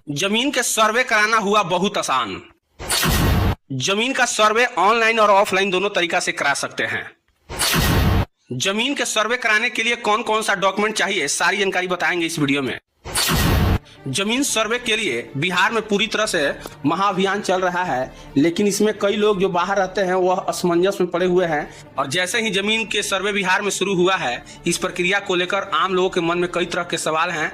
जमीन के सर्वे कराना हुआ बहुत आसान। जमीन का सर्वे ऑनलाइन और ऑफलाइन दोनों तरीका से करा सकते हैं। जमीन के सर्वे कराने के लिए कौन कौन सा डॉक्यूमेंट चाहिए, सारी जानकारी बताएंगे इस वीडियो में। जमीन सर्वे के लिए बिहार में पूरी तरह से महाअभियान चल रहा है, लेकिन इसमें कई लोग जो बाहर रहते हैं वह असमंजस में पड़े हुए हैं। और जैसे ही जमीन के सर्वे बिहार में शुरू हुआ है, इस प्रक्रिया को लेकर आम लोगों के मन में कई तरह के सवाल हैं।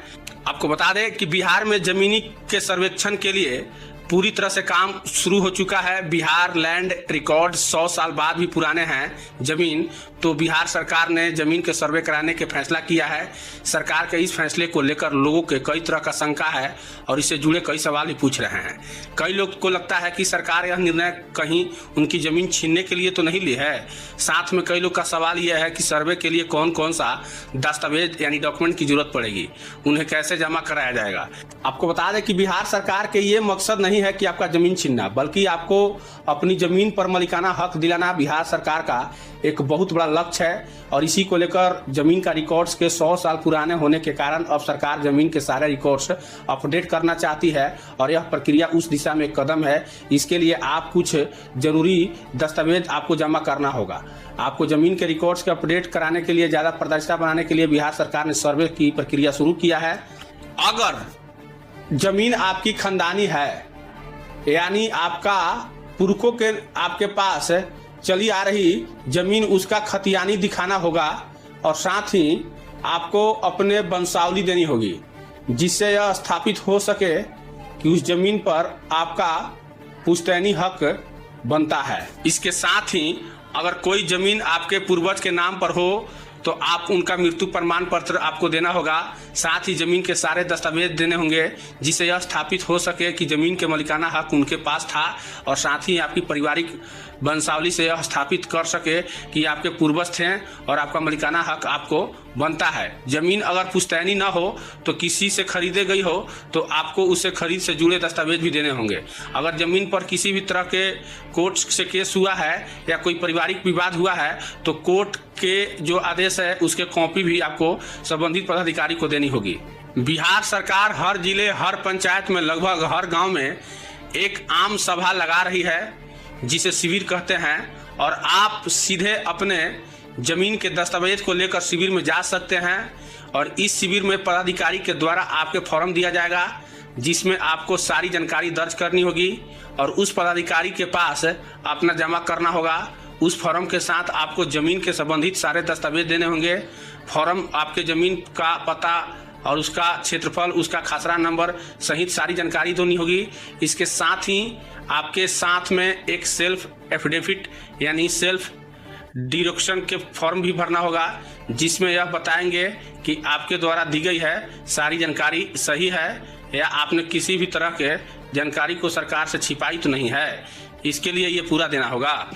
आपको बता दें कि बिहार में जमीनी के सर्वेक्षण के लिए पूरी तरह से काम शुरू हो चुका है। बिहार लैंड रिकॉर्ड 100 साल बाद भी पुराने हैं जमीन, तो बिहार सरकार ने जमीन के सर्वे कराने के फैसला किया है। सरकार के इस फैसले को लेकर लोगों के कई तरह का शंका है और इससे जुड़े कई सवाल भी पूछ रहे हैं। कई लोग को लगता है कि सरकार यह निर्णय कहीं उनकी जमीन छीनने के लिए तो नहीं ली है। साथ में कई लोग का सवाल यह है कि सर्वे के लिए कौन कौन सा दस्तावेज यानी डॉक्यूमेंट की जरूरत पड़ेगी, उन्हें कैसे जमा कराया जाएगा। आपको बता दें कि बिहार सरकार के ये मकसद नहीं है कि आपका जमीन छीनना, बल्कि आपको अपनी जमीन पर मालिकाना हक दिलाना बिहार सरकार का एक बहुत बड़ा लक्ष्य है। और इसी को लेकर जमीन का रिकॉर्ड्स के 100 साल पुराने होने के कारण अब सरकार जमीन के सारे रिकॉर्ड्स अपडेट करना चाहती है और यह प्रक्रिया उस दिशा में एक कदम है। इसके लिए आप कुछ जरूरी दस्तावेज आपको जमा करना होगा। आपको जमीन के रिकॉर्ड्स के अपडेट कराने के लिए, ज़्यादा पारदर्शिता बनाने के लिए बिहार सरकार ने सर्वे की प्रक्रिया शुरू किया है। अगर जमीन आपकी खानदानी है, यानी आपका पुरखों के आपके पास चली आ रही जमीन, उसका खतियानी दिखाना होगा और साथ ही आपको अपने वंशावली देनी होगी, जिससे यह स्थापित हो सके कि उस जमीन पर आपका पुश्तैनी हक बनता है। इसके साथ ही अगर कोई जमीन आपके पूर्वज के नाम पर हो तो आप उनका मृत्यु प्रमाण पत्र आपको देना होगा। साथ ही जमीन के सारे दस्तावेज देने होंगे, जिससे यह स्थापित हो सके कि जमीन के मालिकाना हक उनके पास था और साथ ही आपकी पारिवारिक वंशावली से यह स्थापित कर सके कि आपके पूर्वज थे और आपका मालिकाना हक आपको बनता है। जमीन अगर पुश्तैनी ना हो तो किसी से खरीदे गई हो तो आपको उससे खरीद से जुड़े दस्तावेज भी देने होंगे। अगर जमीन पर किसी भी तरह के कोर्ट से केस हुआ है या कोई पारिवारिक विवाद हुआ है तो कोर्ट के जो आदेश है उसके कॉपी भी आपको संबंधित पदाधिकारी को देनी होगी। बिहार सरकार हर जिले, हर पंचायत में, लगभग हर गांव में एक आम सभा लगा रही है, जिसे शिविर कहते हैं। और आप सीधे अपने जमीन के दस्तावेज को लेकर शिविर में जा सकते हैं और इस शिविर में पदाधिकारी के द्वारा आपके फॉर्म दिया जाएगा, जिसमें आपको सारी जानकारी दर्ज करनी होगी और उस पदाधिकारी के पास अपना जमा करना होगा। उस फॉर्म के साथ आपको जमीन के संबंधित सारे दस्तावेज देने होंगे। फॉर्म आपके जमीन का पता और उसका क्षेत्रफल, उसका खसरा नंबर सहित सारी जानकारी देनी होगी। इसके साथ ही आपके साथ में एक सेल्फ एफिडेविट यानी सेल्फ डिक्लेरेशन के फॉर्म भी भरना होगा, जिसमें यह बताएंगे कि आपके द्वारा दी गई है सारी जानकारी सही है या आपने किसी भी तरह के जानकारी को सरकार से छिपाई तो नहीं है। इसके लिए ये पूरा देना होगा।